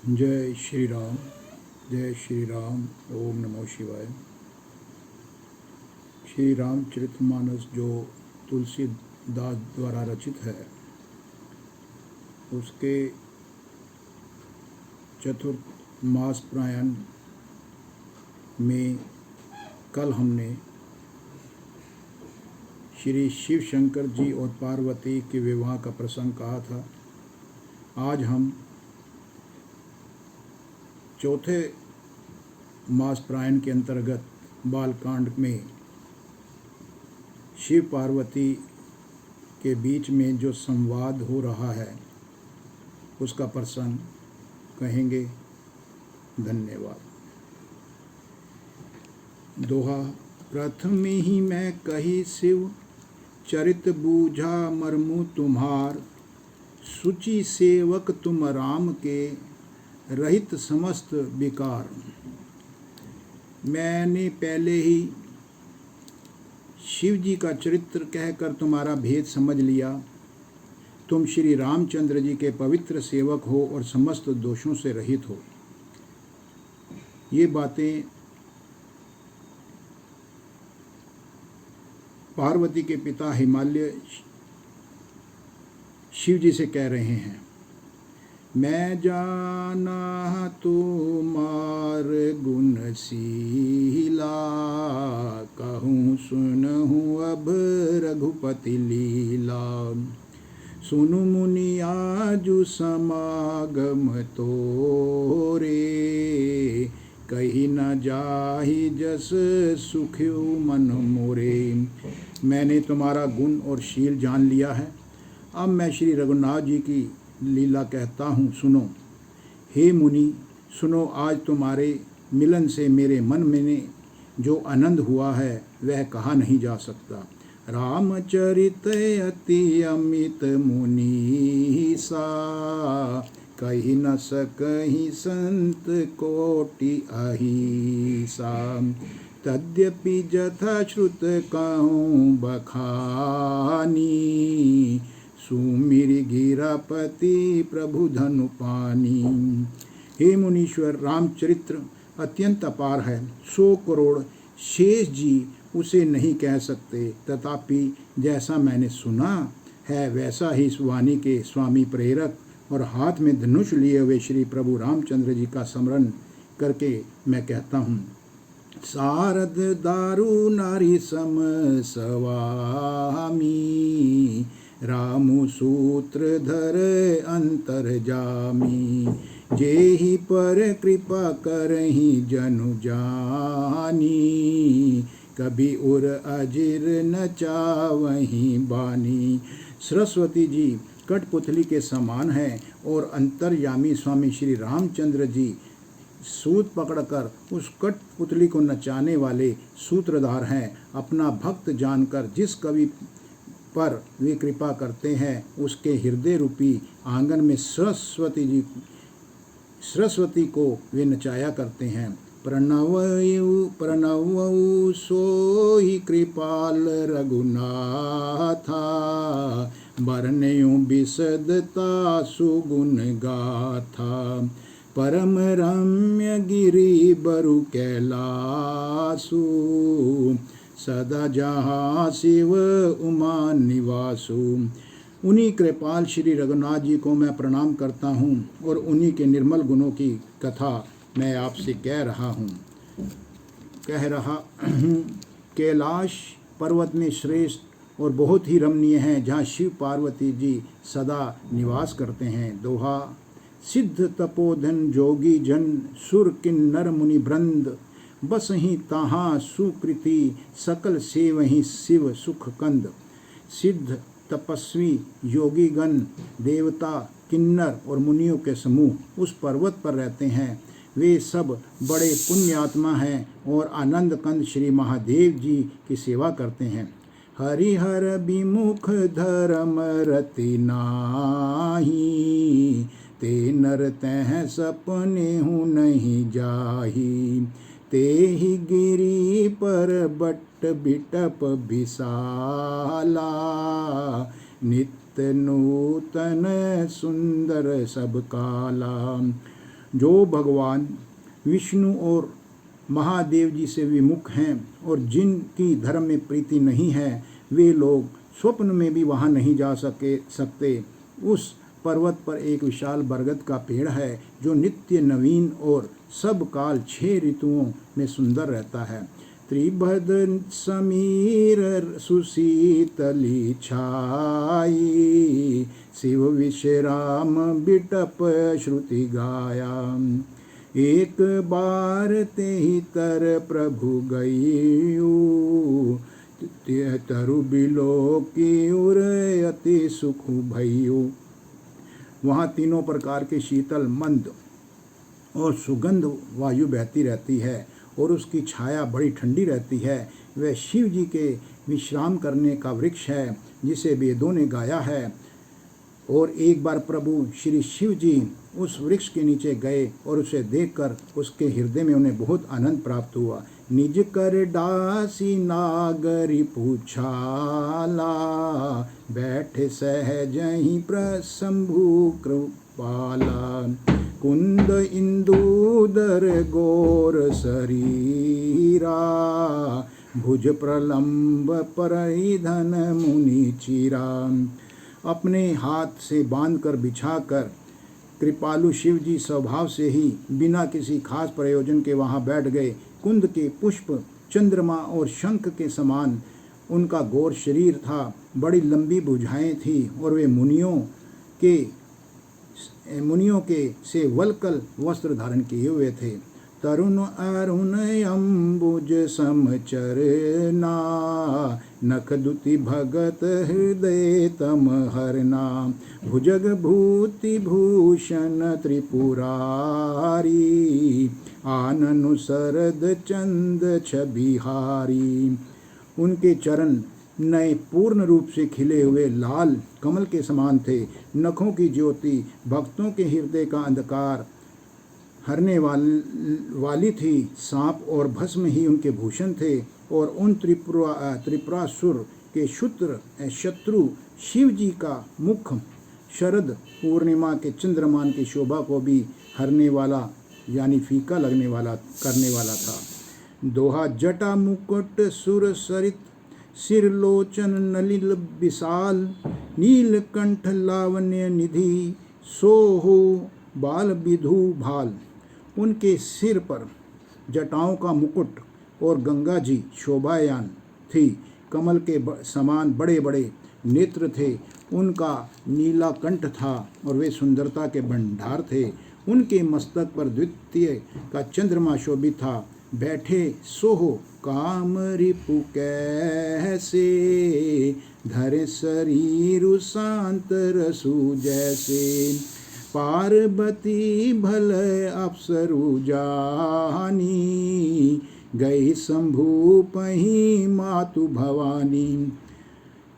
जय श्री राम, जय श्री राम। ओम नमो शिवाय। श्री रामचरितमानस जो तुलसीदास द्वारा रचित है, उसके चतुर्थ मास प्रयाण में कल हमने श्री शिव शंकर जी और पार्वती के विवाह का प्रसंग कहा था। आज हम चौथे मास प्रयाण के अंतर्गत बालकांड में शिव पार्वती के बीच में जो संवाद हो रहा है उसका प्रसंग कहेंगे। धन्यवाद। दोहा। प्रथम ही मैं कही शिव चरित बूझा मरमु तुम्हार, सुचि सेवक तुम राम के रहित समस्त विकार। मैंने पहले ही शिव जी का चरित्र कहकर तुम्हारा भेद समझ लिया। तुम श्री रामचंद्र जी के पवित्र सेवक हो और समस्त दोषों से रहित हो। ये बातें पार्वती के पिता हिमालय शिव जी से कह रहे हैं। मैं जाना तुम्हार गुणशीला, कहूँ सुनहूँ अब रघुपति लीला। सुनु मुनि आजु समागम तोरे, कही न जाहि जस सुख्यु मन मोरे। मैंने तुम्हारा गुण और शील जान लिया है। अब मैं श्री रघुनाथ जी की लीला कहता हूँ, सुनो। हे मुनि सुनो, आज तुम्हारे मिलन से मेरे मन में जो आनंद हुआ है वह कहा नहीं जा सकता। रामचरित अति अमित मुनि सा, कही न सकहि संत कोटि अहिसा। तद्यपि जथा श्रुत कहूँ बखानी, सुमिर गिरापति प्रभु धनु पानी। हे मुनीश्वर, रामचरित्र अत्यंत अपार है। 100 करोड़ शेष जी उसे नहीं कह सकते, तथापि जैसा मैंने सुना है वैसा ही इस वाणी के स्वामी प्रेरक और हाथ में धनुष लिए हुए श्री प्रभु रामचंद्र जी का स्मरण करके मैं कहता हूँ। सारद दारु नारी सम स्वामी, रामु सूत्र धर अंतर जामी। जेहि पर कृपा करहि जनु जानी, कभी उर अजिर न चावहि बानी। सरस्वती जी कठपुतली के समान है और अंतर्यामी स्वामी श्री रामचंद्र जी सूत पकड़कर उस कठपुतली को नचाने वाले सूत्रधार हैं। अपना भक्त जानकर जिस कवि पर वे कृपा करते हैं उसके हृदय रूपी आंगन में सरस्वती को वे नचाया करते हैं। प्रणवयु सोहि कृपाल रघुनाथा, बरनयु विशदता सुगुण गाथा। परम रम्य गिरि बरु कैलासु, सदा जहाँ शिव उमा निवासु। उन्हीं कृपाल श्री रघुनाथ जी को मैं प्रणाम करता हूँ और उन्हीं के निर्मल गुणों की कथा मैं आपसे कह रहा हूँ। कैलाश पर्वत में श्रेष्ठ और बहुत ही रमणीय है, जहाँ शिव पार्वती जी सदा निवास करते हैं। दोहा। सिद्ध तपोधन जोगी जन, सुर किन्नर मुनि वृंद, बस ही तहाँ सुकृति सकल सेवहि शिव सुख कंद। सिद्ध तपस्वी योगीगण देवता किन्नर और मुनियों के समूह उस पर्वत पर रहते हैं। वे सब बड़े पुण्यात्मा हैं और आनंद कंद श्री महादेव जी की सेवा करते हैं। हरिहर विमुख धर्म रति नाही, ते नर तह सपने हूँ नहीं जाही। ते ही गिरी पर बट बिटप विशाला, नित्य नूतन सुंदर सब काला। जो भगवान विष्णु और महादेव जी से विमुख हैं और जिनकी धर्म में प्रीति नहीं है, वे लोग स्वप्न में भी वहाँ नहीं जा सकते। उस पर्वत पर एक विशाल बरगद का पेड़ है जो नित्य नवीन और सब काल 6 ऋतुओं में सुंदर रहता है। त्रिभद समीर सुशीतली छाई, शिव विश्राम बिटप श्रुति गाया। एक बार ते ही तर प्रभु गईयू, तरु बिलो की उर अति सुख भयू। वहाँ तीनों प्रकार के शीतल मंद और सुगंध वायु बहती रहती है और उसकी छाया बड़ी ठंडी रहती है। वह शिव जी के विश्राम करने का वृक्ष है जिसे वेदों ने गाया है। और एक बार प्रभु श्री शिव जी उस वृक्ष के नीचे गए और उसे देखकर उसके हृदय में उन्हें बहुत आनंद प्राप्त हुआ। निज कर दासी नागरी पूछाला, बैठे सहज ही प्रशंभु कृपाला। कुंद इंदुदर गोर शरीरा, भुज प्रलंब परिधन मुनि चीरा। अपने हाथ से बांधकर बिछाकर कृपालु शिव जी स्वभाव से ही बिना किसी खास प्रयोजन के वहाँ बैठ गए। कुंद के पुष्प चंद्रमा और शंख के समान उनका गौर शरीर था, बड़ी लंबी भुजाएं थी और वे मुनियों के से वलकल वस्त्र धारण किए हुए थे। तरुण अरुण अम्बुज समचरना, नख दुति भगत हृदय तम हरना। भुजग भूति भूषण त्रिपुरारी, आननु शरद चंद छबिहारी। उनके चरण नए पूर्ण रूप से खिले हुए लाल कमल के समान थे। नखों की ज्योति भक्तों के हृदय का अंधकार हरने वाली थी। सांप और भस्म ही उनके भूषण थे और उन त्रिपुरासुर के शत्रु शिव जी का मुख शरद पूर्णिमा के चंद्रमान की शोभा को भी हरने वाला यानी फीका करने वाला था। दोहा जटा मुकुट सुर सरित, सिर लोचन नलिल विशाल। नीलकंठ लावण्य निधि, सोहो बाल विधु भाल। उनके सिर पर जटाओं का मुकुट और गंगा जी शोभायान थी। कमल के समान बड़े बड़े नेत्र थे। उनका नीला कंठ था और वे सुंदरता के भंडार थे। उनके मस्तक पर द्वितीय का चंद्रमा शोभित था। बैठे सोहो काम रिपु कैसे, धरे शरीर शांत रसु जैसे। पार्वती भल अप्सरु जानी, गई शंभु पही मातु भवानी।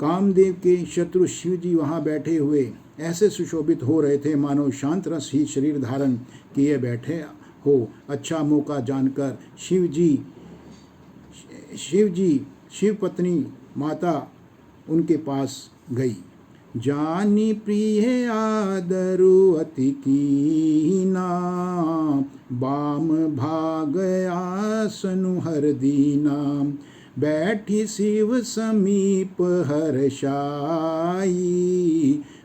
कामदेव के शत्रु शिव जी वहाँ बैठे हुए ऐसे सुशोभित हो रहे थे मानो शांत रस ही शरीर धारण किए बैठे हो। अच्छा मौका जानकर शिव पत्नी माता उनके पास गई। जानी प्रिय आदरु अति कीना, बाम भाग आसनु हर दीना। बैठी शिव समीप हर्षाई,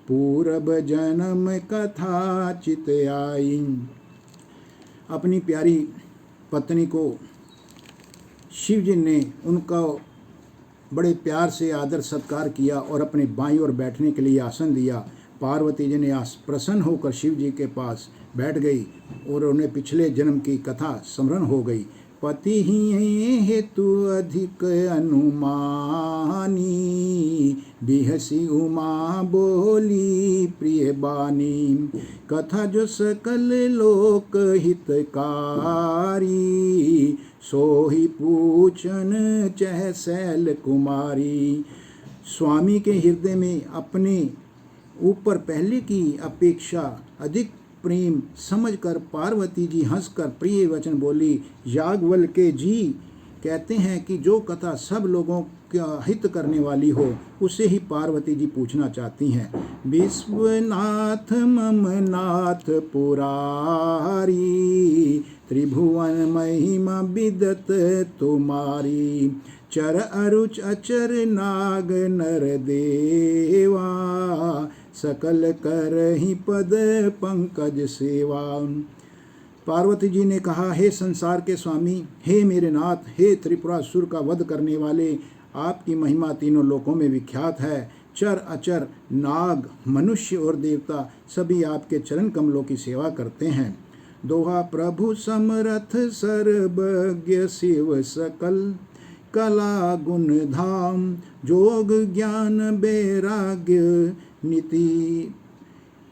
पूरब जन्म कथा चित आई। अपनी प्यारी पत्नी को शिव जी ने उनका बड़े प्यार से आदर सत्कार किया और अपने बाईं ओर बैठने के लिए आसन दिया। पार्वती जी ने प्रसन्न होकर शिव जी के पास बैठ गई और उन्हें पिछले जन्म की कथा स्मरण हो गई। पति ही हेतु अधिक अनुमानी, बिहसी उमा बोली प्रिय बानी। कथा जो सकल लोक हितकारी, सोही पूछन चह शैल कुमारी। स्वामी के हृदय में अपने ऊपर पहले की अपेक्षा अधिक प्रेम समझकर पार्वती जी हंसकर प्रिय वचन बोली। याज्ञवल्क्य जी कहते हैं कि जो कथा सब लोगों का हित करने वाली हो उसे ही पार्वती जी पूछना चाहती हैं। विश्वनाथ मम नाथ पुरारी, त्रिभुवन महिमा विदत तुम्हारी, चर अरुच अचर नाग नर देवा, सकल करहि पद पंकज सेवा। पार्वती जी ने कहा, हे संसार के स्वामी, हे मेरे नाथ, हे त्रिपुरासुर का वध करने वाले, आपकी महिमा तीनों लोकों में विख्यात है। चर अचर नाग मनुष्य और देवता सभी आपके चरण कमलों की सेवा करते हैं। दोहा, प्रभु समरथ सर्वज्ञ शिव सकल, कला गुण धाम, जोग ज्ञान वैराग्य नीति,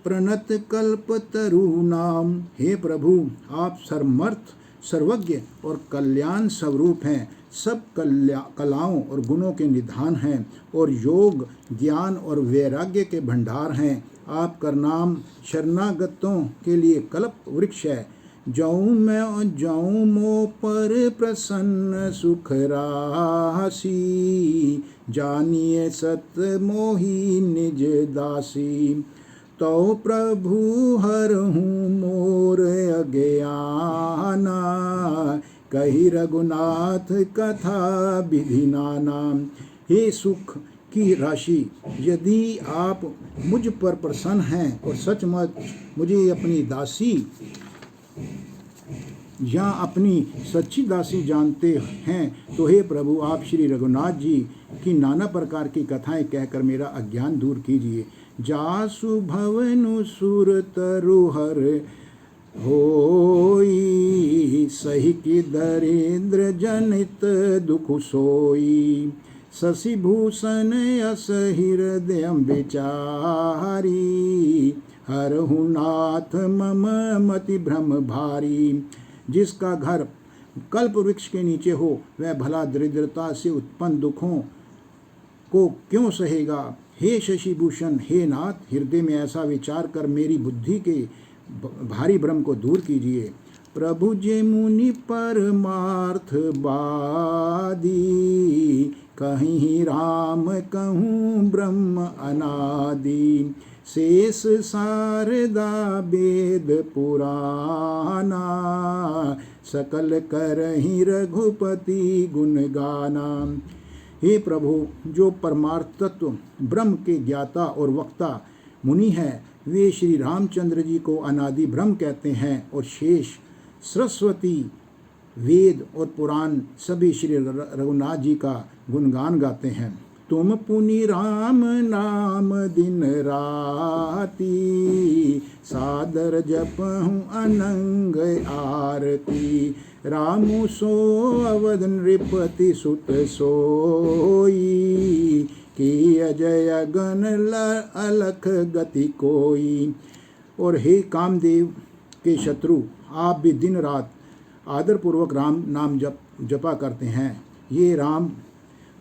प्रणत कल्प तरु नाम। हे प्रभु, आप सर्वमर्थ सर्वज्ञ और कल्याण स्वरूप हैं, सब कलाओं और गुणों के निधान हैं और योग ज्ञान और वैराग्य के भंडार हैं। आपका नाम शरणागतों के लिए कल्प वृक्ष है। जाऊँ मैं जाऊँ मो पर प्रसन्न सुख राशि, जानिए सत मोहि निज दासी, तो प्रभु हरहूँ मोर अज्ञाना, कही रघुनाथ कथा विधि नाना। हे सुख की राशि, यदि आप मुझ पर प्रसन्न हैं और सचमुच मुझे अपनी दासी या अपनी सच्ची दासी जानते हैं, तो हे प्रभु, आप श्री रघुनाथ जी की नाना प्रकार की कथाएं कहकर मेरा अज्ञान दूर कीजिए। जासु भवनु सुर तरुहर होई, सही की दरिद्र जनित दुख सोई, शशि भूषण यस हृदय विचारी, हरहु नाथ मम मति भ्रम भारी। जिसका घर कल्प वृक्ष के नीचे हो वह भला दरिद्रता से उत्पन्न दुखों को क्यों सहेगा। हे शशिभूषण, हे नाथ, हृदय में ऐसा विचार कर मेरी बुद्धि के भारी भ्रम को दूर कीजिए। प्रभु जे मुनि परमार्थ बादी, कहीं राम कहूँ ब्रह्म अनादि, शेष शारदा वेद पुराना, सकल करहि रघुपति गुण गाना। हे प्रभु, जो परमार्थ तत्व ब्रह्म के ज्ञाता और वक्ता मुनि हैं, वे श्री रामचंद्र जी को अनादि ब्रह्म कहते हैं और शेष सरस्वती वेद और पुराण सभी श्री रघुनाथ जी का गुणगान गाते हैं। तुम पुनि राम नाम दिन राती, सादर जपहूँ अनंग आरती, रामु सो अवध नृपति सुत सोई, की अजय गण अलख गति कोई। और हे कामदेव के शत्रु, आप भी दिन रात आदरपूर्वक राम नाम जपा करते हैं। ये राम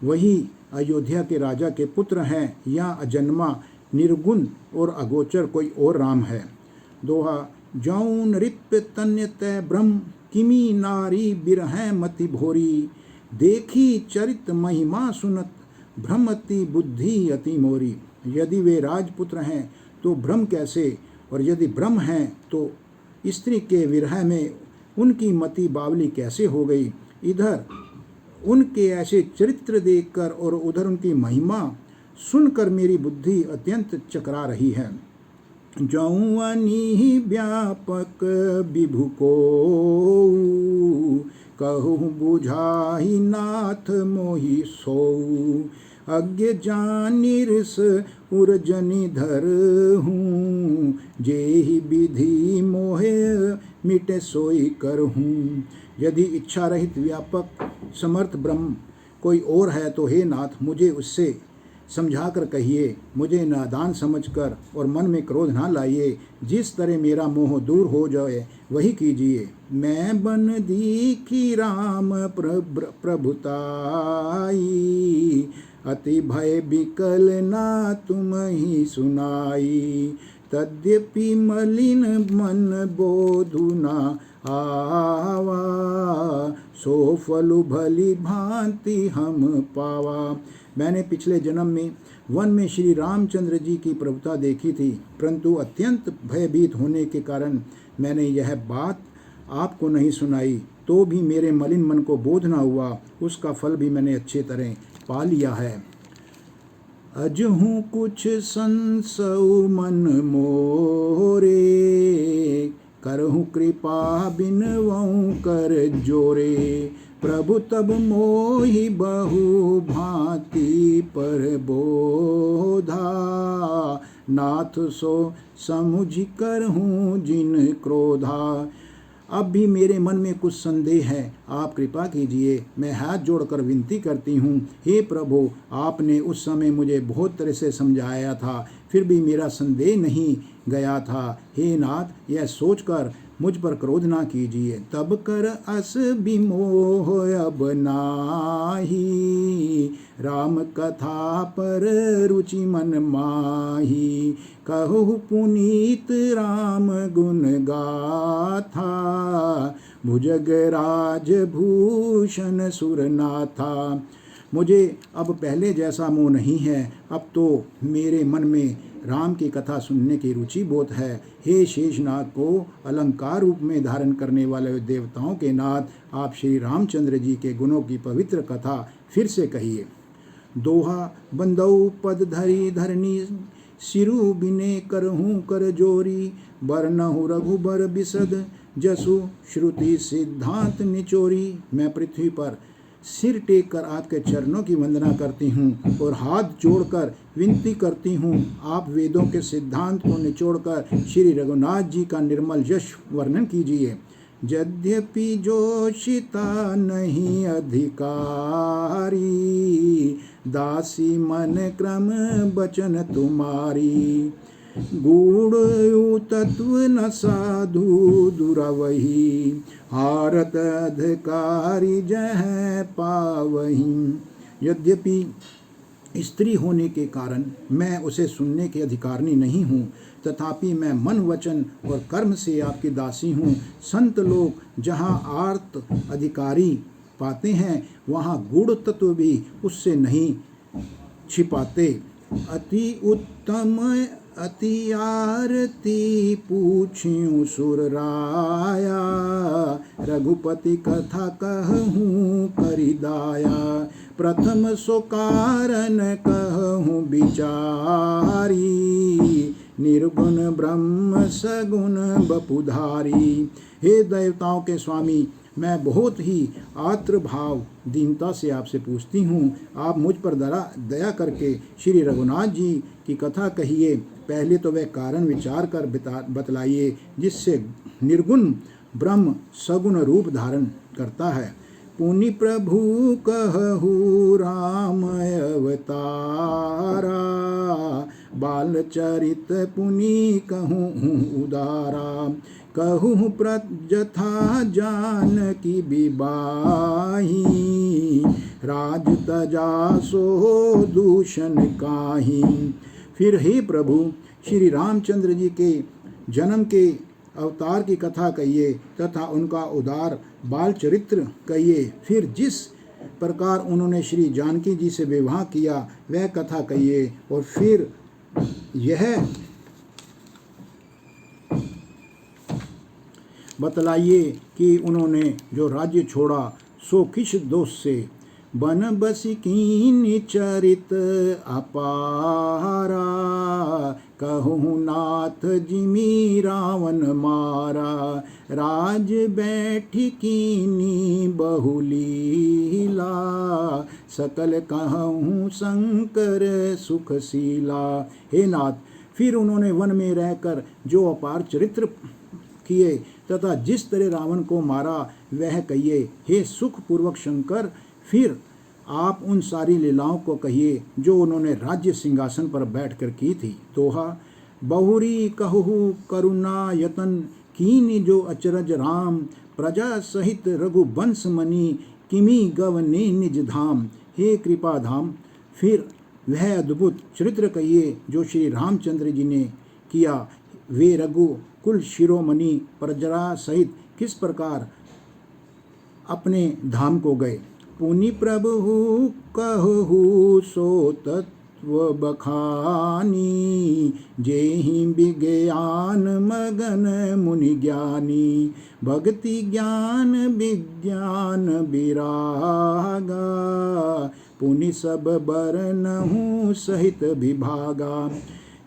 वही अयोध्या के राजा के पुत्र हैं या अजन्मा निर्गुण और अगोचर कोई और राम है। दोहा, जौं नृप तन्य तय ब्रह्म, किमी नारी बिरह मति भोरी, देखी चरित महिमा सुनत, भ्रमति बुद्धि अति मोरी। यदि वे राजपुत्र हैं तो ब्रह्म कैसे, और यदि ब्रह्म हैं तो स्त्री के विरह में उनकी मति बावली कैसे हो गई। इधर उनके ऐसे चरित्र देखकर और उधर उनकी महिमा सुनकर मेरी बुद्धि अत्यंत चकरा रही है। जौं अनिहि व्यापक विभु को, कहूँ बुझाहि नाथ मोहि सोऊ, अज्ञ जानिरस उर्जनि धरहूँ, जेहि विधि मोहे मिटे सोई करहूँ। यदि इच्छा रहित व्यापक समर्थ ब्रह्म कोई और है तो हे नाथ, मुझे उससे समझाकर कहिए, मुझे नादान समझकर और मन में क्रोध ना लाइए। जिस तरह मेरा मोह दूर हो जाए वही कीजिए। मैं बन दीखी राम प्रभुताई, अति भय विकल ना तुम ही सुनाई, तद्यपि मलिन मन बोधु न आवा, सो फलु भली भांति हम पावा। मैंने पिछले जन्म में वन में श्री रामचंद्र जी की प्रभुता देखी थी, परंतु अत्यंत भयभीत होने के कारण मैंने यह बात आपको नहीं सुनाई, तो भी मेरे मलिन मन को बोध न हुआ। उसका फल भी मैंने अच्छे तरह पा लिया है। अजहूँ कुछ संसौ मन मोरे, करहूँ कृपा बिनवऊँ कर जोरे। प्रभु तब मोहि बहु भांति पर बोधा, नाथ सो समुझ करहूँ जिन क्रोधा। अब भी मेरे मन में कुछ संदेह है, आप कृपा कीजिए। मैं हाथ जोड़कर विनती करती हूँ, हे प्रभु, आपने उस समय मुझे बहुत तरह से समझाया था, फिर भी मेरा संदेह नहीं गया था। हे नाथ, यह सोचकर मुझ पर क्रोध ना कीजिए। तब कर अस विमोह अब नाही, राम कथा पर रुचि मन माही। कहु पुनीत राम गुण गाथा, भुजगराज भूषण सुरनाथा। मुझे अब पहले जैसा मोह नहीं है, अब तो मेरे मन में राम की कथा सुनने की रुचि बहुत है। हे शेषनाग को अलंकार रूप में धारण करने वाले देवताओं के नाथ, आप श्री रामचंद्र जी के गुणों की पवित्र कथा फिर से कहिए। दोहा बंदौ पद धरी धरनी, सिरु बिने करहूँ कर जोरी। बरनहु रघुबर बिसद, जसु श्रुति सिद्धांत निचोरी। मैं पृथ्वी पर सिर टेक कर आपके चरणों की वंदना करती हूँ और हाथ जोड़कर विनती करती हूँ, आप वेदों के सिद्धांत को निचोड़कर श्री रघुनाथ जी का निर्मल यश वर्णन कीजिए। यद्यपि जोशिता नहीं अधिकारी, दासी मन क्रम बचन तुम्हारी। गूढ़ तत्व न साधु दुरावही, हारत अधिकारी जह पावही। यद्यपि स्त्री होने के कारण मैं उसे सुनने के अधिकारिणी नहीं हूँ, तथापि मैं मन वचन और कर्म से आपकी दासी हूँ। संत लोग जहाँ आर्त अधिकारी पाते हैं, वहाँ गूढ़ तत्व भी उससे नहीं छिपाते। अति उत्तम अति आरती पूछ्यूं सुर राया, रघुपति कथा कहूँ करिदाया। प्रथम सो कारण कहूँ विचारी, निर्गुण ब्रह्म सगुण बपुधारी। हे देवताओं के स्वामी, मैं बहुत ही आत्र भाव दीनता से आपसे पूछती हूँ, आप मुझ पर दया करके श्री रघुनाथ जी की कथा कहिए। पहले तो वह कारण विचार कर बतलाइए जिससे निर्गुण ब्रह्म सगुण रूप धारण करता है। पुनि प्रभु कहु राम अवतारा, बाल चरित पुनि कहूँ उदारा। कहूँ प्रजथा जानकी विबाही, राज तजा सो दूषण काही। फिर हे प्रभु, श्री रामचंद्र जी के जन्म के अवतार की कथा कहिए तथा उनका उदार बाल चरित्र कहिए। फिर जिस प्रकार उन्होंने श्री जानकी जी से विवाह किया वह कथा कहिए। और फिर यह बतलाइए कि उन्होंने जो राज्य छोड़ा सो किस दोष से। बन बसी कीन चरित अपारा, कहूँ नाथ जिमी रावण मारा। राज बैठी कीनी बहुलीला, सकल कहूँ शंकर सुखशीला। हे नाथ, फिर उन्होंने वन में रहकर जो अपार चरित्र किए तथा जिस तरह रावण को मारा वह कहिए। हे सुख पूर्वक शंकर, फिर आप उन सारी लीलाओं को कहिए जो उन्होंने राज्य सिंहासन पर बैठकर की थी। दोहा बहुरी कहु करुणा यतन, कीनी जो अचरज राम। प्रजा सहित रघुवंश मणि, किमी गवने निज धाम। हे कृपा धाम, फिर वह अद्भुत चरित्र कहिए जो श्री रामचंद्र जी ने किया। वे रघुकुल शिरोमणि प्रजा सहित किस प्रकार अपने धाम को गए। पुनि प्रभु कहु सो तत्व बखानी, जेहि विज्ञान मगन मुनि ज्ञानी। भक्ति ज्ञान विज्ञान विरागा, पुनि सब बरनहु सहित विभागा।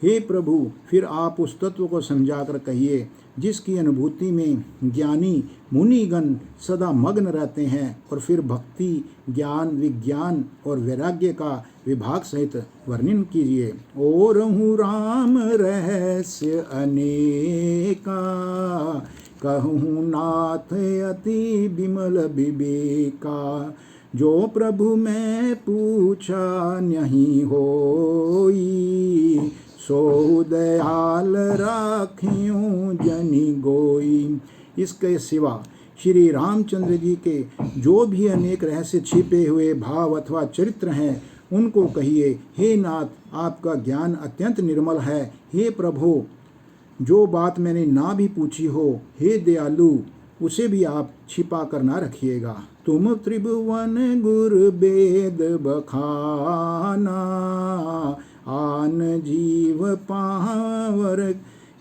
हे प्रभु, फिर आप उस तत्व को समझाकर कहिए जिसकी अनुभूति में ज्ञानी मुनिगण सदा मग्न रहते हैं, और फिर भक्ति ज्ञान विज्ञान और वैराग्य का विभाग सहित वर्णन कीजिए। और हूँ राम रहस्य अनेका, कहूँ नाथ अति विमल विवेका। जो प्रभु मैं पूछा नहीं होई, सो दयाल राखियों जनि गोई। इसके सिवा श्री रामचंद्र जी के जो भी अनेक रहस्य छिपे हुए भाव अथवा चरित्र हैं, उनको कहिए। हे नाथ, आपका ज्ञान अत्यंत निर्मल है। हे प्रभु, जो बात मैंने ना भी पूछी हो, हे दयालु, उसे भी आप छिपा कर ना रखिएगा। तुम त्रिभुवन गुरु वेद बखाना, आन जीव पावर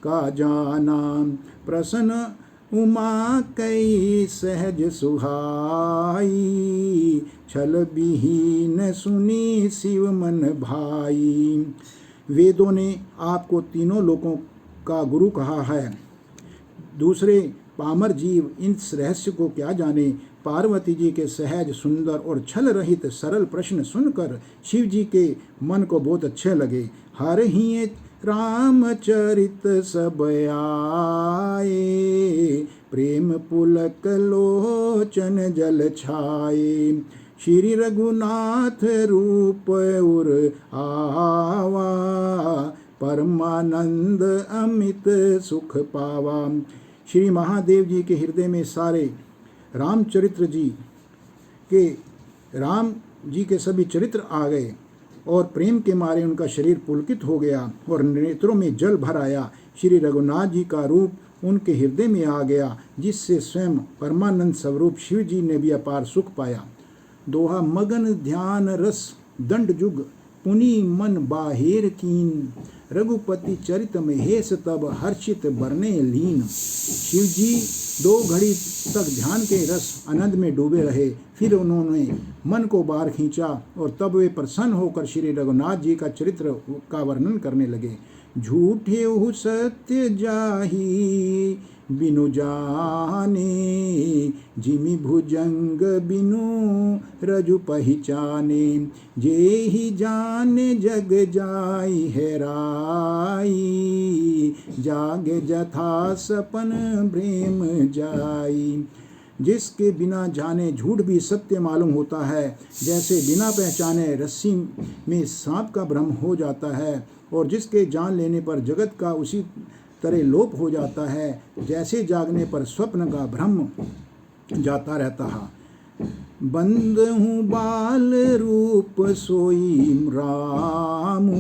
का जाना। प्रसन्न उमा कई सहज सुहाई, छल विहीन सुनी शिव मन भाई। वेदों ने आपको तीनों लोकों का गुरु कहा है, दूसरे पामर जीव इस रहस्य को क्या जाने। पार्वती जी के सहज सुंदर और छल रहित सरल प्रश्न सुनकर शिव जी के मन को बहुत अच्छे लगे। हर ही रामचरित सब आए, प्रेम पुलक लोचन जल छाए। श्री रघुनाथ रूप उर आवा, परमानंद अमित सुख पावा। श्री महादेव जी के हृदय में सारे रामचरित्र जी के सभी चरित्र आ गए, और प्रेम के मारे उनका शरीर पुलकित हो गया और नेत्रों में जल भर आया। श्री रघुनाथ जी का रूप उनके हृदय में आ गया, जिससे स्वयं परमानंद स्वरूप शिव जी ने भी अपार सुख पाया। दोहा मगन ध्यान रस दंड जुग, पुनि मन बाहेर कीन। रघुपति चरित महेश तब हर्षित बरने लीन। शिव जी 2 घड़ी तक ध्यान के रस आनंद में डूबे रहे। फिर उन्होंने मन को बाहर खींचा और तब वे प्रसन्न होकर श्री रघुनाथ जी का चरित्र का वर्णन करने लगे। झूठे हु सत्य जाही बिनु जाने, जिमि भुजंग बिनु रजु पहचाने। जेहि जाने जग जाई हेराई, जागे जथा सपन प्रेम जाई। जिसके बिना जाने झूठ भी सत्य मालूम होता है, जैसे बिना पहचाने रस्सी में सांप का भ्रम हो जाता है, और जिसके जान लेने पर जगत का उसी तरह लोप हो जाता है, जैसे जागने पर स्वप्न का भ्रम जाता रहता है। बंद हूँ बाल रूप सोई रामू,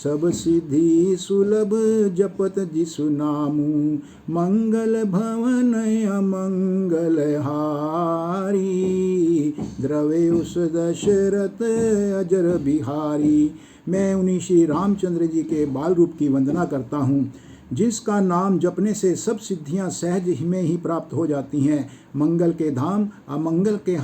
सब सिद्धि सुलभ जपत जिसु नामू। मंगल भवन अमंगल हारी, द्रवे उस दशरथ अजर बिहारी। मैं उन्हीं श्री रामचंद्र जी के बाल रूप की वंदना करता हूँ, जिसका नाम जपने से सब सिद्धियां सहज ही में ही प्राप्त हो जाती हैं। मंगल के धाम अमंगल के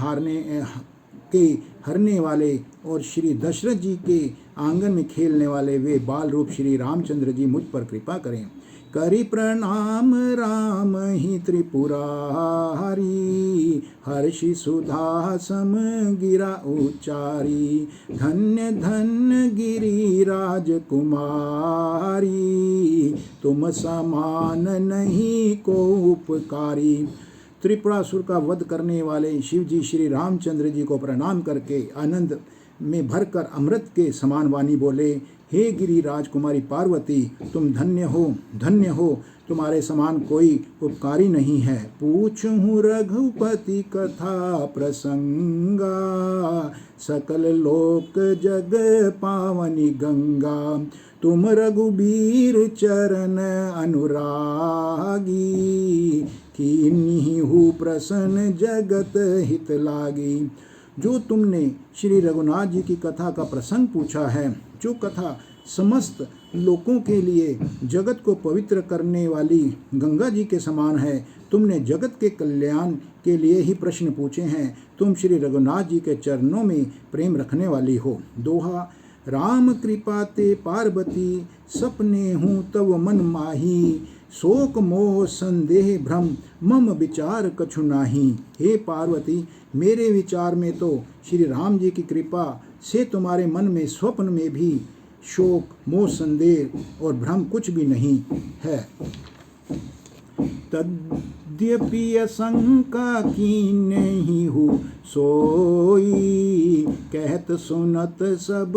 हरने वाले और श्री दशरथ जी के आंगन में खेलने वाले वे बाल रूप श्री रामचंद्र जी मुझ पर कृपा करें। करी प्रणाम राम ही त्रिपुरारी, हर्षि सुधा सम गिरा उच्चारी। धन्य धन्य गिरी राजकुमारी, तुम समान नहीं को उपकारी। त्रिपुरासुर का वध करने वाले शिव जी श्री रामचंद्र जी को प्रणाम करके आनंद में भरकर अमृत के समान वाणी बोले। हे गिरी राजकुमारी पार्वती, तुम धन्य हो, तुम्हारे समान कोई उपकारी नहीं है। पूछूं रघुपति कथा प्रसंगा, सकल लोक जग पावनी गंगा। तुम रघुबीर चरण अनुरागी, कीन्ही प्रसन्न जगत हित लागी। जो तुमने श्री रघुनाथ जी की कथा का प्रसंग पूछा है, जो कथा समस्त लोगों के लिए जगत को पवित्र करने वाली गंगा जी के समान है, तुमने जगत के कल्याण के लिए ही प्रश्न पूछे हैं। तुम श्री रघुनाथ जी के चरणों में प्रेम रखने वाली हो। दोहा। राम कृपा ते पार्वती, सपने हूँ तव मन माही, शोक मोह संदेह भ्रम मम विचार कछु नाही। हे पार्वती, मेरे विचार में तो श्री राम जी की कृपा से तुम्हारे मन में स्वप्न में भी शोक मोह संदेह और भ्रम कुछ भी नहीं है। तद्यपि शंका की नहीं हूँ सोई, कहत सुनत सब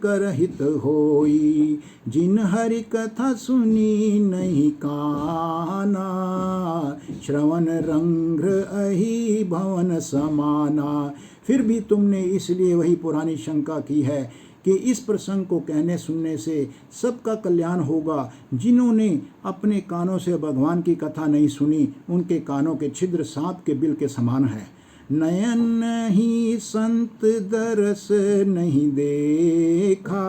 कर हित होई। जिन हरि कथा सुनी नहीं काना, श्रवण रंध्र अहि भवन समाना। फिर भी तुमने इसलिए वही पुरानी शंका की है कि इस प्रसंग को कहने सुनने से सबका कल्याण होगा। जिन्होंने अपने कानों से भगवान की कथा नहीं सुनी, उनके कानों के छिद्र सांप के बिल के समान है। नयन नहीं संत दरस नहीं देखा,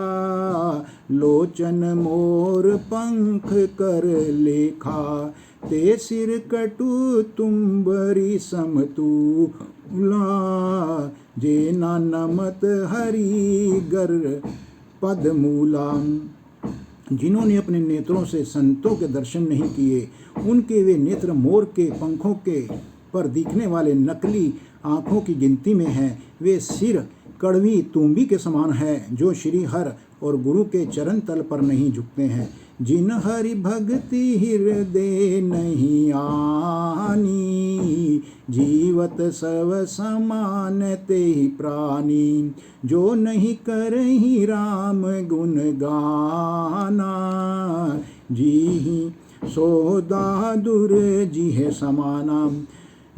लोचन मोर पंख कर लेखा। ते सिर कटु तुम्बरी समतूला, जे ना नमत हरि गर पदमूला। जिन्होंने अपने नेत्रों से संतों के दर्शन नहीं किए, उनके वे नेत्र मोर के पंखों के पर दिखने वाले नकली आँखों की गिनती में हैं। वे सिर कड़वी तुम्बी के समान है, जो श्री हर और गुरु के चरण तल पर नहीं झुकते हैं। जिन हरि भक्ति हृदय नहीं आनी, जीवत सब समान ते ही प्राणी। जो नहीं करहि राम गुण गाना, जी सो दादुर जी है समाना।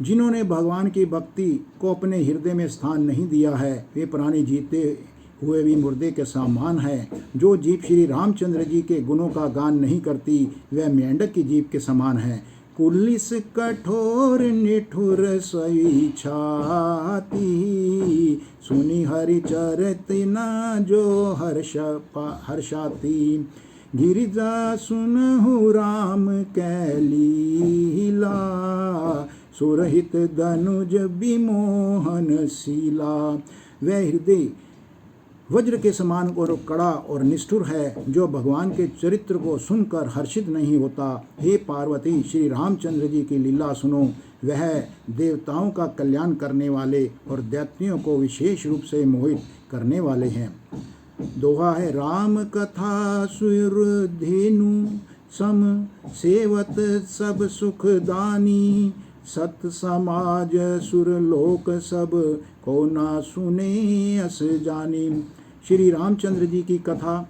जिन्होंने भगवान की भक्ति को अपने हृदय में स्थान नहीं दिया है, वे प्राणी जीते हुए भी मुर्दे के समान है। जो जीव श्री रामचंद्र जी के गुणों का गान नहीं करती, वह मेंढक की जीव के समान है। कुलिस कठोर निठुर सोई छाती, सुनी हरि चरित न जो हर्षाती। गिरिजा सुनहु राम कैलीला, सुरहित धनुज विमोहन शीला। वह हृदय वज्र के समान और कड़ा और निष्ठुर है, जो भगवान के चरित्र को सुनकर हर्षित नहीं होता। हे पार्वती, श्री रामचंद्र जी की लीला सुनो। वह देवताओं का कल्याण करने वाले और दैत्यों को विशेष रूप से मोहित करने वाले हैं। दोहा है। राम कथा सुरधेनु सम सेवत सब सुखदानी, सत समाज सुर लोक सब को ना सुने अस जानी। श्री रामचंद्र जी की कथा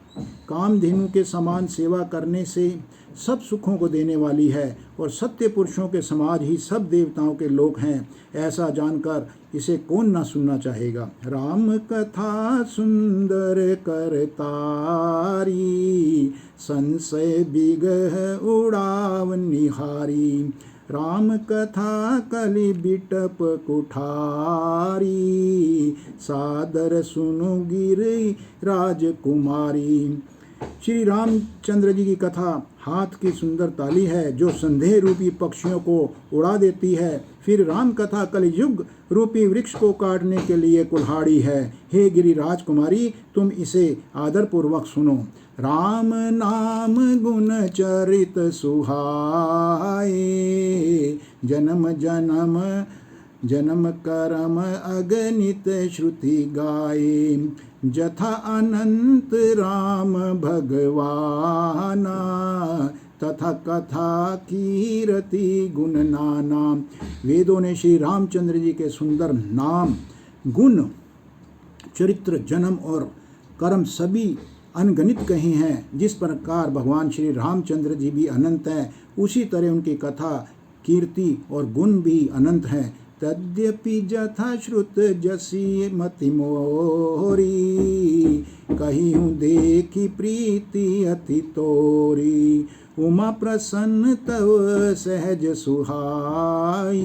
कामधेनु के समान सेवा करने से सब सुखों को देने वाली है और सत्य पुरुषों के समाज ही सब देवताओं के लोक हैं। ऐसा जानकर इसे कौन ना सुनना चाहेगा। राम कथा सुंदर करतारी, संशय बिगह उड़ाव निहारी। राम कथा कलि बिटप कुठारी, सादर सुनु गिरि राजकुमारी। श्री रामचंद्र जी की कथा हाथ की सुंदर ताली है, जो संदेह रूपी पक्षियों को उड़ा देती है। फिर राम कथा कलियुग रूपी वृक्ष को काटने के लिए कुल्हाड़ी है। हे गिरि राजकुमारी, तुम इसे आदरपूर्वक सुनो। राम नाम गुण चरित सुहाए, जन्म जन्म जन्म करम अगणित श्रुति गाए। जथा अनंत राम भगवाना, तथा कथा कीरति गुण नाना। वेदों ने श्री रामचंद्र जी के सुंदर नाम, गुण, चरित्र, जन्म और कर्म सभी अनगणित कहे हैं। जिस प्रकार भगवान श्री रामचंद्र जी भी अनंत हैं, उसी तरह उनकी कथा, कीर्ति और गुण भी अनंत हैं। तद्यपि जथा श्रुत जसी मति मोरी, कहियूँ देखी प्रीति अति तोरी। उमा प्रसन्न तव सहज सुहाई,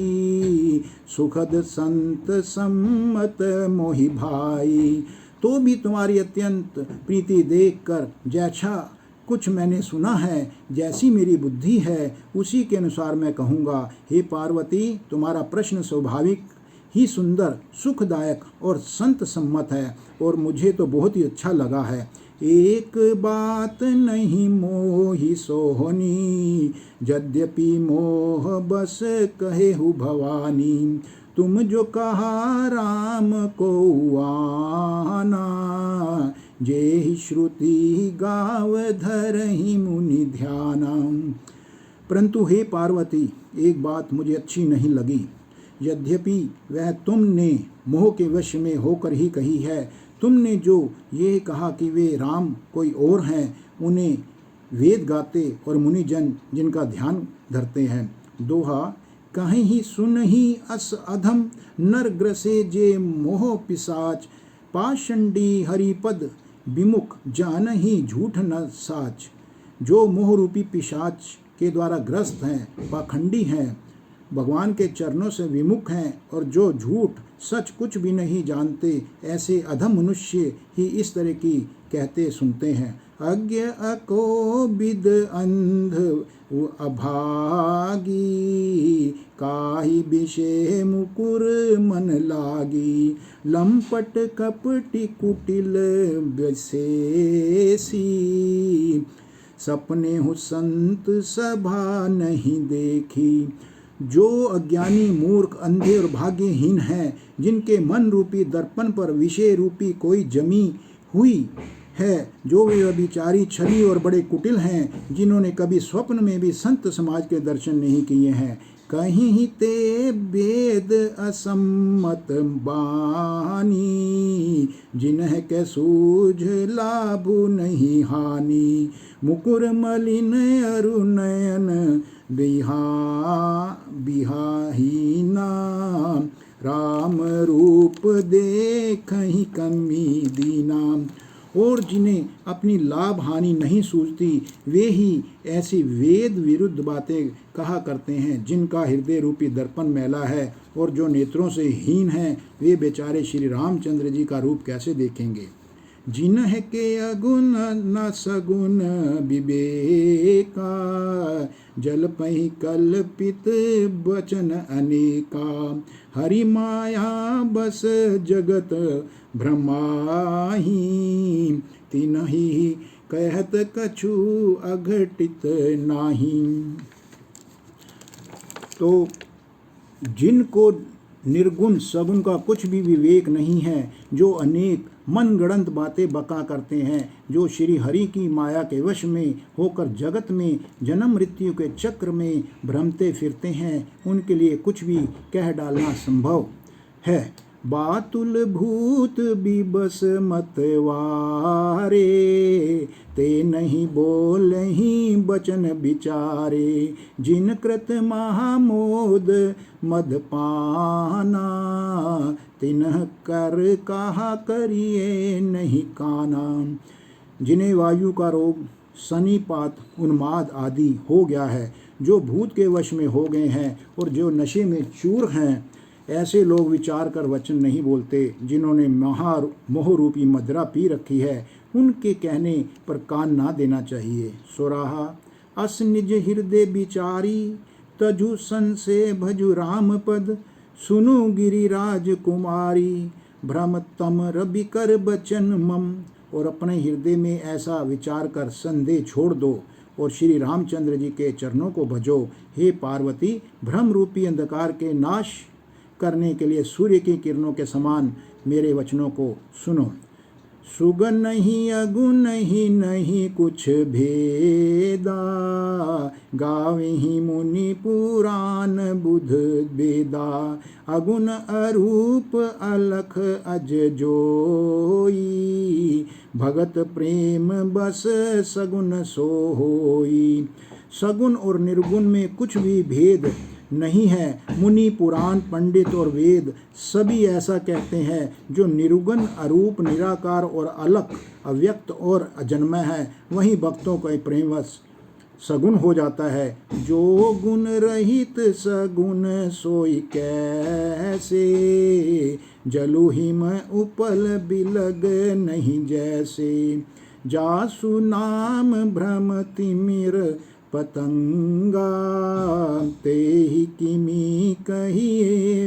सुखद संत सम्मत मोहि भाई। तो भी तुम्हारी अत्यंत प्रीति देखकर जैसा कुछ मैंने सुना है, जैसी मेरी बुद्धि है, उसी के अनुसार मैं कहूँगा। हे पार्वती, तुम्हारा प्रश्न स्वाभाविक ही सुंदर, सुखदायक और संत सम्मत है, और मुझे तो बहुत ही अच्छा लगा है। एक बात नहीं मोहि सोहनी, यद्यपि मोह बस कहेहु भवानी। तुम जो कहा राम को आना, जेहि श्रुति गाव धरहि मुनि ध्याना। परंतु हे पार्वती, एक बात मुझे अच्छी नहीं लगी। यद्यपि वह तुमने मोह के वश में होकर ही कही है। तुमने जो ये कहा कि वे राम कोई और हैं, उन्हें वेद गाते और मुनिजन जिनका ध्यान धरते हैं। दोहा, कहीं ही सुन ही अस अधम, नर ग्रसे जे मोह पिसाच। पाषंडी हरिपद विमुख, जान ही झूठ न साच। जो मोह रूपी पिशाच के द्वारा ग्रस्त हैं, पाखंडी हैं, भगवान के चरणों से विमुख हैं, और जो झूठ सच कुछ भी नहीं जानते, ऐसे अधम मनुष्य ही इस तरह की कहते सुनते हैं। अज्ञ अकोबिद अंध अभागी, काहि विषय मुकुर मन लागी। लंपट कपटी कुटिल विशेषी, सपने हु संत सभा नहीं देखी। जो अज्ञानी मूर्ख अंधे और भाग्यहीन हैं, जिनके मन रूपी दर्पण पर विषय रूपी कोई जमी हुई है, जो वे व्यभिचारी, छली और बड़े कुटिल हैं, जिन्होंने कभी स्वप्न में भी संत समाज के दर्शन नहीं किए हैं। कहीं ही ते वेद असम्मत बानी, जिन्ह के सूझ लाभ नहीं हानि। मुकुर मलिन अरु नयन बिहाहीना, राम रूप देखहि कमी दीना। और जिन्हें अपनी लाभ हानि नहीं सूझती, वे ही ऐसी वेद विरुद्ध बातें कहा करते हैं, जिनका हृदय रूपी दर्पण मैला है, और जो नेत्रों से हीन हैं, वे बेचारे श्री रामचंद्र जी का रूप कैसे देखेंगे। जिन्ह के अगुण न सगुण विवेका, जल पहि कल्पित वचन अनेका। हरि माया बस जगत भ्रमाही, तिन्हि कहत कछु अघटित नाही। तो जिनको निर्गुण सगुण का कुछ भी विवेक नहीं है, जो अनेक मनगढ़ंत बातें बका करते हैं, जो श्री हरि की माया के वश में होकर जगत में जन्म मृत्यु के चक्र में भ्रमते फिरते हैं, उनके लिए कुछ भी कह डालना संभव है। बातुल भूत बिबस मतवारे, ते नहीं बोलहि बचन विचारे। जिन कृत महामोद मदपाना, तिन्ह कर कहा करिए नहीं काना। जिन्हें वायु का रोग, सनीपात, उन्माद आदि हो गया है, जो भूत के वश में हो गए हैं, और जो नशे में चूर हैं, ऐसे लोग विचार कर वचन नहीं बोलते। जिन्होंने मोह रूपी मदिरा पी रखी है, उनके कहने पर कान ना देना चाहिए। सोराहा, अस निज हृदय विचारी, तजु सन से भजु राम पद। सुनु गिरिराज कुमारी, भ्रम तम रवि कर बचन मम। और अपने हृदय में ऐसा विचार कर संदेह छोड़ दो, और श्री रामचंद्र जी के चरणों को भजो। हे पार्वती, भ्रम रूपी अंधकार के नाश करने के लिए सूर्य की किरणों के समान मेरे वचनों को सुनो। सुगन नहीं अगुण नहीं कुछ भेदा, गावहि मुनि पुराण बुध वेदा। अगुण अरूप अलख अज जोई, भगत प्रेम बस सगुन सोई। सगुण और निर्गुण में कुछ भी भेद नहीं है। मुनि, पुराण, पंडित और वेद सभी ऐसा कहते हैं। जो निर्गुण, अरूप, निराकार और अलग, अव्यक्त और अजन्मय है, वही भक्तों का प्रेमवश सगुण हो जाता है। जो गुण रहित सगुण सोई कैसे, जलु हिम उपल बिलग नहीं जैसे। जासु नाम भ्रम तिमिर पतंगा, ते ही किमी कहिए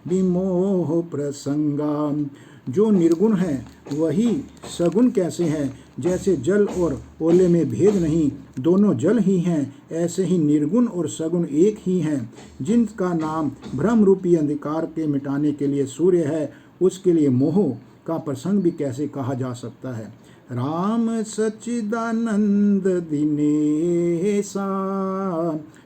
विमोह प्रसंगा। जो निर्गुण है वही सगुण कैसे है। जैसे जल और ओले में भेद नहीं, दोनों जल ही हैं, ऐसे ही निर्गुण और सगुण एक ही हैं। जिनका नाम भ्रम रूपी अंधकार के मिटाने के लिए सूर्य है, उसके लिए मोह का प्रसंग भी कैसे कहा जा सकता है। राम सच्चिदानंद दिनेसा,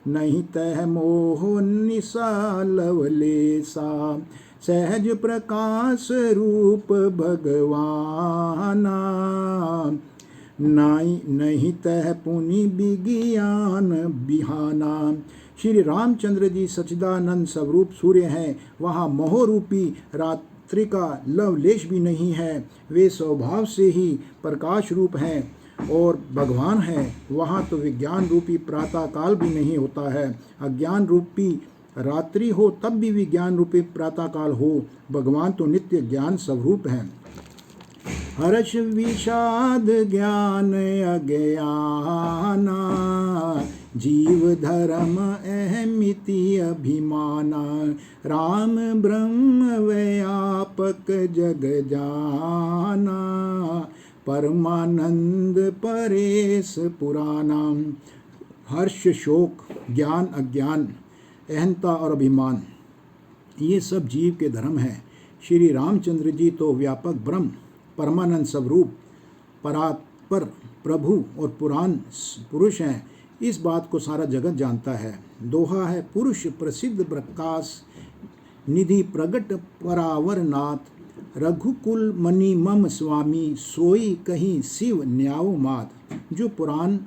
नहीं तह मोह निसा लवलेसा। सहज प्रकाश रूप भगवाना, नहीं तह पुनि विज्ञान बिहाना। श्री रामचंद्र जी सच्चिदानंद स्वरूप सूर्य हैं। वहाँ मोह रूपी रात्रि का लवलेश भी नहीं है। वे स्वभाव से ही प्रकाश रूप हैं और भगवान हैं। वहाँ तो विज्ञान रूपी प्रातः काल भी नहीं होता है। अज्ञान रूपी रात्रि हो तब भी विज्ञान रूपी प्रातः काल हो। भगवान तो नित्य ज्ञान स्वरूप हैं। हर्ष विषाद ज्ञान अज्ञाना, जीव धर्म अहमिति अभिमाना। राम ब्रह्म व्यापक जग जाना, परमानंद परेश पुराना। हर्ष, शोक, ज्ञान, अज्ञान, अहंता और अभिमान, ये सब जीव के धर्म हैं। श्री रामचंद्र जी तो व्यापक ब्रह्म, परमानंद स्वरूप, परात्पर प्रभु और पुराण पुरुष हैं। इस बात को सारा जगत जानता है। दोहा है, पुरुष प्रसिद्ध प्रकाश निधि प्रगट परावर नाथ। रघुकुल मणि मम स्वामी, सोई कहीं शिव न्याव मात। जो पुराण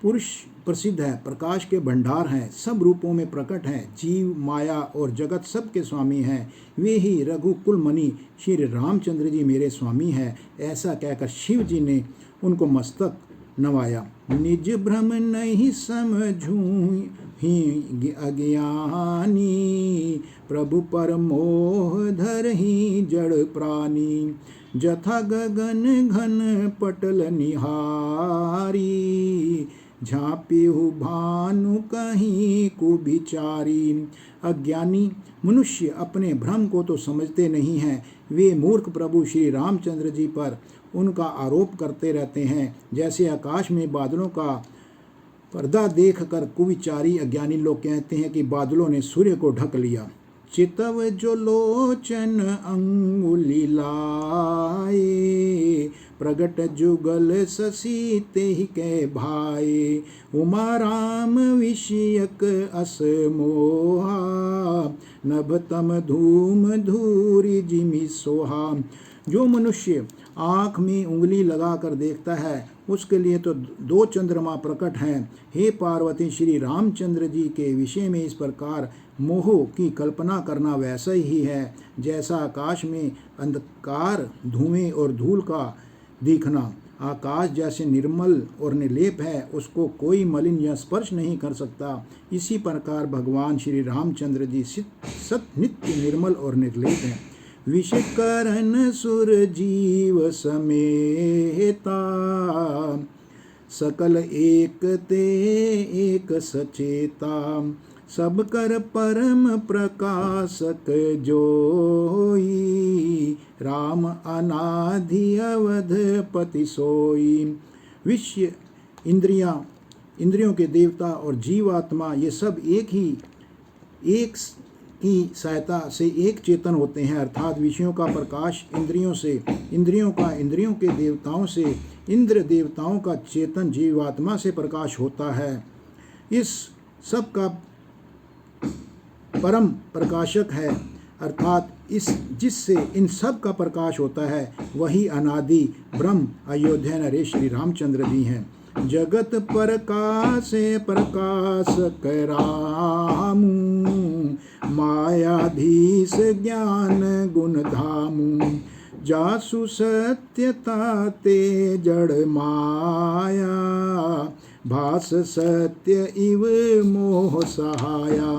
पुरुष प्रसिद्ध है, प्रकाश के भंडार हैं, सब रूपों में प्रकट हैं, जीव, माया और जगत सब के स्वामी हैं। वे ही रघुकुल मणि श्री रामचंद्र जी मेरे स्वामी हैं। ऐसा कहकर शिव जी ने उनको मस्तक नवाया। निज भ्रम नहीं समझूं ही अज्ञानी, प्रभु पर मोह धर ही जड़ प्राणी। जथा गगन घन पटल निहारी, झाँपिहु भानु कहीं कुबिचारी। अज्ञानी मनुष्य अपने भ्रम को तो समझते नहीं हैं। वे मूर्ख प्रभु श्री रामचंद्र जी पर उनका आरोप करते रहते हैं। जैसे आकाश में बादलों का पर्दा देखकर कुविचारी अज्ञानी लोग कहते हैं कि बादलों ने सूर्य को ढक लिया। चितव जो लोचन अंगुली लाए, प्रगट जुगल शशि तेहि के भाई। उमा राम विषयक अस मोहा, नभ तम धूम धूरी जिमि सोहा। जो मनुष्य आँख में उंगली लगाकर देखता है, उसके लिए तो दो चंद्रमा प्रकट हैं। हे पार्वती, श्री रामचंद्र जी के विषय में इस प्रकार मोह की कल्पना करना वैसा ही है जैसा आकाश में अंधकार, धुएं और धूल का दिखना। आकाश जैसे निर्मल और निर्लेप है, उसको कोई मलिन या स्पर्श नहीं कर सकता। इसी प्रकार भगवान श्री रामचंद्र जी सत नित्य निर्मल और निर्लेप हैं। विषकरण सुर जीव समेता, सकल एक ते एक सचेता। सब कर परम प्रकाशक जोई, राम अनादि अवधपति सोई। विषय, इंद्रियों के देवता और जीवात्मा ये सब एक की सहायता से एक चेतन होते हैं। अर्थात विषयों का प्रकाश इंद्रियों से, इंद्रियों का इंद्रियों के देवताओं से, इंद्र देवताओं का चेतन जीवात्मा से प्रकाश होता है। इस सब का परम प्रकाशक है, अर्थात जिससे इन सब का प्रकाश होता है, वही अनादि ब्रह्म अयोध्या नरेश श्री रामचंद्र जी हैं। जगत प्रकाश प्रकाश करामू, अधीश ज्ञान गुण धामु, जासु सत्यता ते जड़ माया, भास सत्य इव मोह सहाया।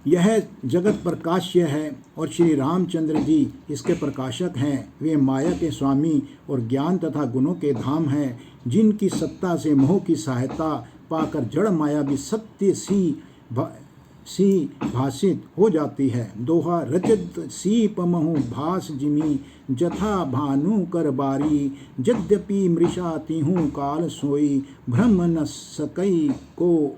यह जगत प्रकाश्य है और श्री रामचंद्र जी इसके प्रकाशक हैं। वे माया के स्वामी और ज्ञान तथा गुणों के धाम हैं, जिनकी सत्ता से मोह की सहायता पाकर जड़ माया भी सत्य सी भाषित हो जाती है। दोहा, रजत सीप महु भास जिमी, जथा भानु कर बारी, यद्यपि मृषा तिहु काल सोई, भ्रम न सकई को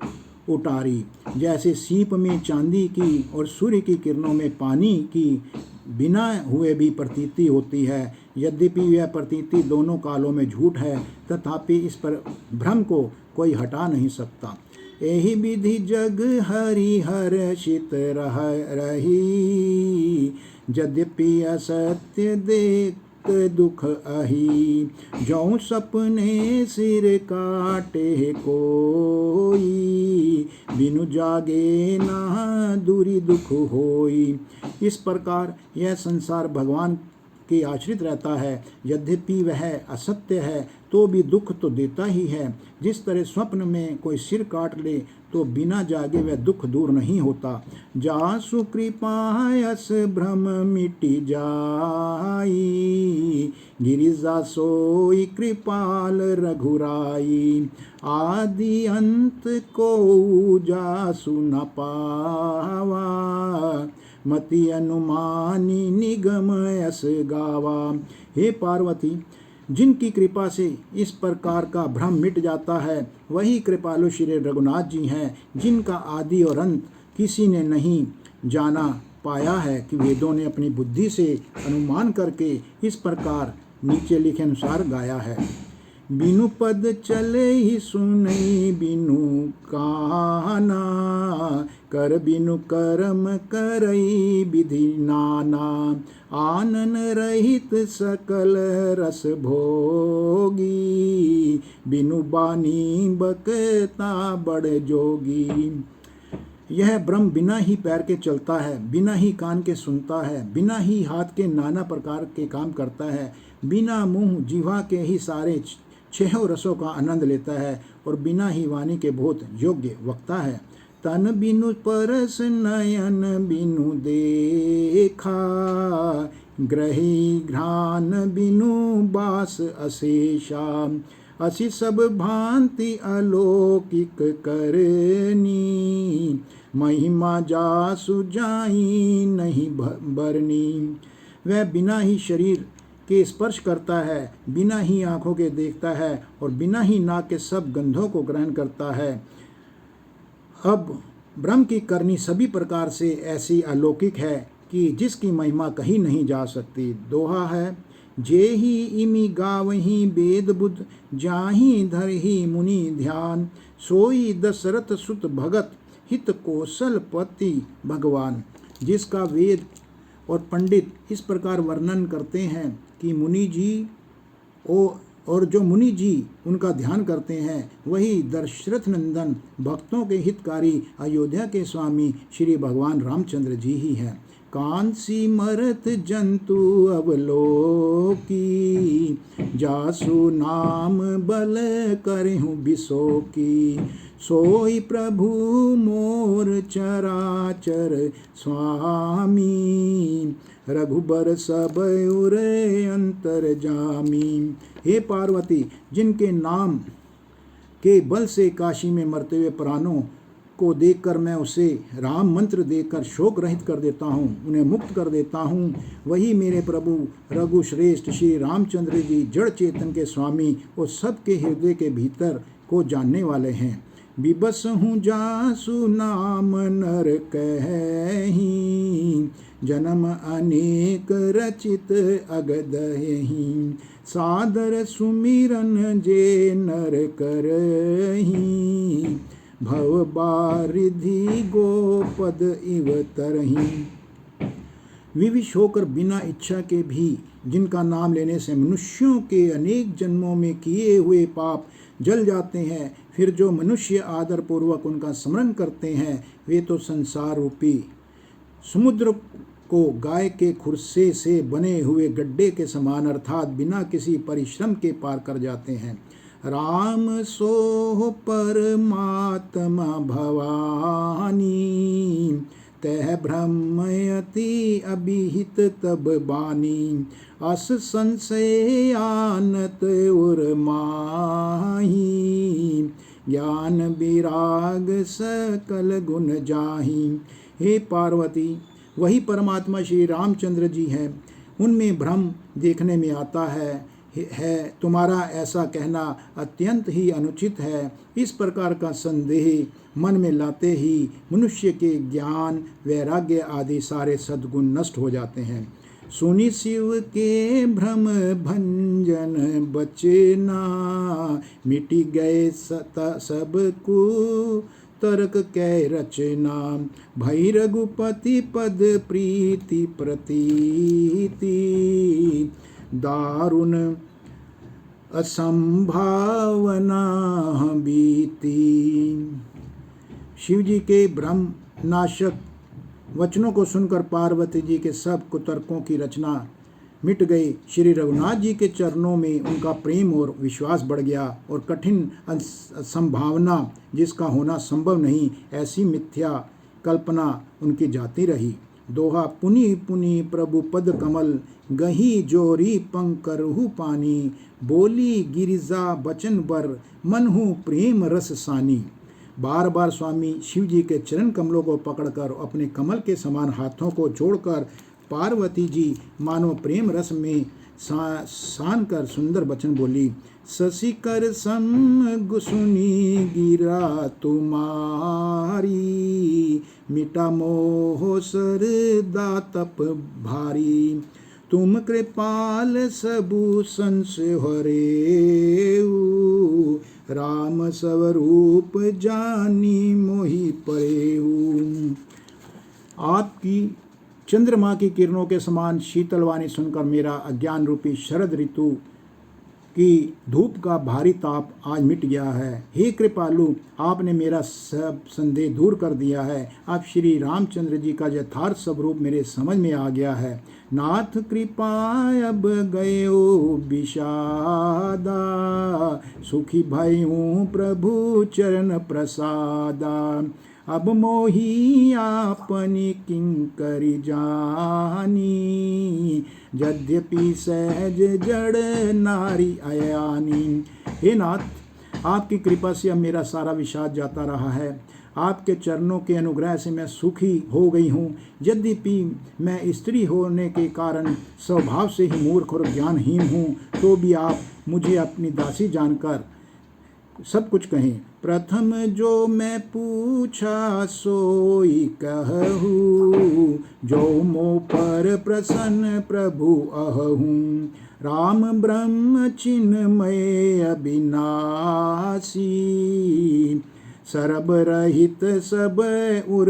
उटारी। जैसे सीप में चांदी की और सूर्य की किरणों में पानी की बिना हुए भी प्रतीति होती है, यद्यपि यह प्रतीति दोनों कालों में झूठ है, तथापि इस पर भ्रम को कोई हटा नहीं सकता। एहि विधि जग हरि हर्षित रही, यद्यपि असत्य देख दुख अही, जौं सपने सिर काटे कोई, बिनु जागे ना दूरी दुख होई। इस प्रकार यह संसार भगवान के आश्रित रहता है, यद्यपि वह असत्य है तो भी दुख तो देता ही है। जिस तरह स्वप्न में कोई सिर काट ले तो बिना जागे वह दुख दूर नहीं होता। जासु कृपायस भ्रम मिटि जाई, गिरिजा सोई कृपाल रघुराई, आदि अंत को जासु न पावा, मति अनुमानी निगम यस गावा। हे पार्वती, जिनकी कृपा से इस प्रकार का भ्रम मिट जाता है, वही कृपालु श्री रघुनाथ जी हैं, जिनका आदि और अंत किसी ने नहीं जाना पाया है, कि वेदों ने अपनी बुद्धि से अनुमान करके इस प्रकार नीचे लिखे अनुसार गाया है। बिनु पद चले ही सुनई बिनु काना, कर बिनु कर्म करई विधि नाना, आनन रहित सकल रस भोगी, बिनु बानी बकता बड़ जोगी। यह ब्रह्म बिना ही पैर के चलता है, बिना ही कान के सुनता है, बिना ही हाथ के नाना प्रकार के काम करता है, बिना मुंह जिह्वा के ही सारे छहों रसों का आनंद लेता है, और बिना ही वाणी के बहुत योग्य वक्ता है। तन बिनु परस नयन बिनु देखा, ग्रही घ्राण बिनु बास अशेषा, असी सब भांति अलौकिक करनी, महिमा जासु जाई नहीं बरनी। वह बिना ही शरीर के स्पर्श करता है, बिना ही आँखों के देखता है, और बिना ही नाक के सब गंधों को ग्रहण करता है। अब ब्रह्म की करनी सभी प्रकार से ऐसी अलौकिक है कि जिसकी महिमा कहीं नहीं जा सकती। दोहा है, जे ही इमि गावही वेद बुध, जाहि धरहि मुनि ध्यान, सोई दशरथ सुत भगत, हित कौशलपति भगवान। जिसका वेद और पंडित इस प्रकार वर्णन करते हैं कि मुनि जी और जो मुनि जी उनका ध्यान करते हैं, वही दशरथ नंदन भक्तों के हितकारी अयोध्या के स्वामी श्री भगवान रामचंद्र जी ही हैं। कांसी मरत जंतु अवलोकी, जासु नाम बल करहु बिसोकी, सोई प्रभु मोर चराचर स्वामी, रघुबर सब उरे अंतर जामी। हे पार्वती, जिनके नाम के बल से काशी में मरते हुए प्राणों को देखकर मैं उसे राम मंत्र देकर शोक रहित कर देता हूँ, उन्हें मुक्त कर देता हूँ, वही मेरे प्रभु रघुश्रेष्ठ श्री रामचंद्र जी जड़ चेतन के स्वामी और सबके हृदय के भीतर को जानने वाले हैं। विबस हूँ जासु नाम नर कहि, जन्म अनेक रचित अगदहि, सादर सुमिरन जे नर करहि, भव बारिधि गोपद इव तरहि। विविश होकर बिना इच्छा के भी जिनका नाम लेने से मनुष्यों के अनेक जन्मों में किए हुए पाप जल जाते हैं, फिर जो मनुष्य आदर पूर्वक उनका स्मरण करते हैं, वे तो संसार रूपी समुद्र को गाय के खुरसे से बने हुए गड्ढे के समान अर्थात बिना किसी परिश्रम के पार कर जाते हैं। राम सो परमात्मा भवानी, तह भ्रमयति अभिहित तब बानी, अस संशय आनत उर माही, ज्ञान विराग सकल गुण जाही। हे पार्वती, वही परमात्मा श्री रामचंद्र जी हैं, उनमें भ्रम देखने में आता है। तुम्हारा ऐसा कहना अत्यंत ही अनुचित है। इस प्रकार का संदेह मन में लाते ही मनुष्य के ज्ञान, वैराग्य आदि सारे सद्गुण नष्ट हो जाते हैं। सुनि शिव के भ्रम भंजन बचना, मिटी गए सब को तर्क कै रचना, भई रघुपति पद प्रीति प्रतीति, दारुण असंभावना बीती। शिव जी के भ्रम नाशक वचनों को सुनकर पार्वती जी के सब कुतर्कों की रचना मिट गई। श्री रघुनाथ जी के चरणों में उनका प्रेम और विश्वास बढ़ गया और कठिन संभावना जिसका होना संभव नहीं, ऐसी मिथ्या कल्पना उनकी जाती रही। दोहा पुनि पुनि प्रभु पद कमल, गही जोरी पंकरहु पानी, बोली गिरिजा बचन बर, मनहु प्रेम रस सानी। बार बार स्वामी शिव जी के चरण कमलों को पकड़कर अपने कमल के समान हाथों को जोड़कर पार्वती जी मानो प्रेम रस में सान कर सुंदर वचन बोली। शशिकर सम सुनी गिरा तुम्हारी, मिटा मोह सरदा तप भारी, तुम कृपाल सबु संशय हरेऊ, राम स्वरूप जानी मोहि परेऊ। आपकी चंद्रमा की किरणों के समान शीतल वाणी सुनकर मेरा अज्ञान रूपी शरद ऋतु की धूप का भारी ताप आज मिट गया है। हे कृपालु, आपने मेरा सब संदेह दूर कर दिया है। अब श्री रामचंद्र जी का यथार्थ स्वरूप मेरे समझ में आ गया है। नाथ कृपा अब गयो विषादा, सुखी भई हूँ प्रभु चरण प्रसादा, अब मोही आपनी किंकरि जानी, यद्यपि सहज जड़ नारी अयानी। हे नाथ, आपकी कृपा से अब मेरा सारा विषाद जाता रहा है। आपके चरणों के अनुग्रह से मैं सुखी हो गई हूँ। यद्यपि मैं स्त्री होने के कारण स्वभाव से ही मूर्ख और ज्ञानहीन हूँ, तो भी आप मुझे अपनी दासी जानकर सब कुछ कहें। प्रथम जो मैं पूछा सोई कहूँ, जो मो पर प्रसन्न प्रभु अहूँ, राम ब्रह्म चिन्मय अविनाशी, सर्ब रहित सब उर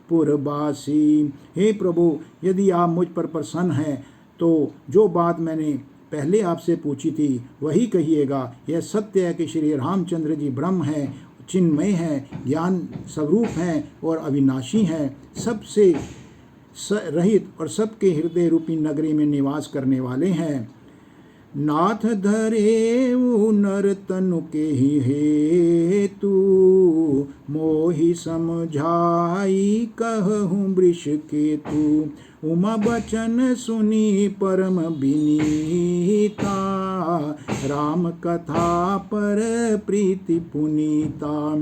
पुरबासी। हे प्रभु, यदि आप मुझ पर प्रसन्न हैं तो जो बात मैंने पहले आपसे पूछी थी वही कहिएगा। यह सत्य है कि श्री रामचंद्र जी ब्रह्म हैं, चिन्मय हैं, ज्ञान स्वरूप हैं और अविनाशी हैं, सबसे रहित और सबके हृदय रूपी नगरी में निवास करने वाले हैं। नाथ धरे नर तनु के ही हेतु, मोहि समझाई कहूँ वृष केतु, उमा बचन सुनी परम विनीता, राम कथा पर प्रीति पुनीता।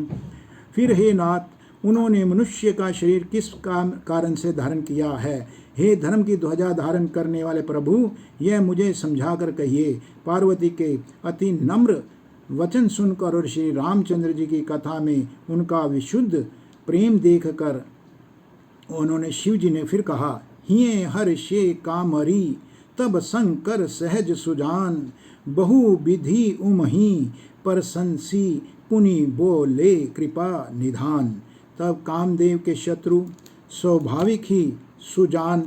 फिर हे नाथ, उन्होंने मनुष्य का शरीर किस कारण से धारण किया है? हे धर्म की ध्वजा धारण करने वाले प्रभु, यह मुझे समझाकर कहिए। पार्वती के अति नम्र वचन सुनकर और श्री रामचंद्र जी की कथा में उनका विशुद्ध प्रेम देखकर उन्होंने शिव जी ने फिर कहा, हिये हर्षे कामरी तब शंकर सहज सुजान, बहु विधि उमही परसंसी पुनि बोले कृपा निधान। तब कामदेव के शत्रु स्वाभाविक ही सुजान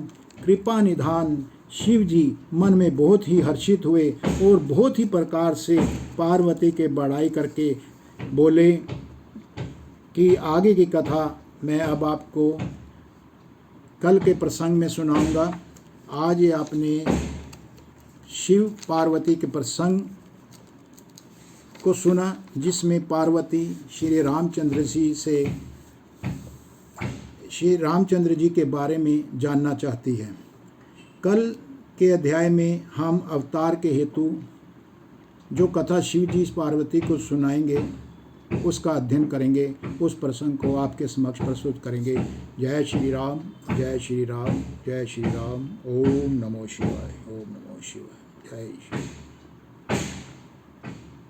कृपा निधान शिव जी मन में बहुत ही हर्षित हुए और बहुत ही प्रकार से पार्वती के बड़ाई करके बोले कि आगे की कथा मैं अब आपको कल के प्रसंग में सुनाऊंगा। आज ये आपने शिव पार्वती के प्रसंग को सुना, जिसमें पार्वती श्री रामचंद्र जी के बारे में जानना चाहती है। कल के अध्याय में हम अवतार के हेतु जो कथा शिव जी पार्वती को सुनाएंगे उसका अध्ययन करेंगे। उस प्रसंग को आपके समक्ष प्रस्तुत करेंगे। जय श्री राम, जय श्री राम, जय श्री राम। ओम नमो शिवाय, ओम नमो शिवाय। जय श्री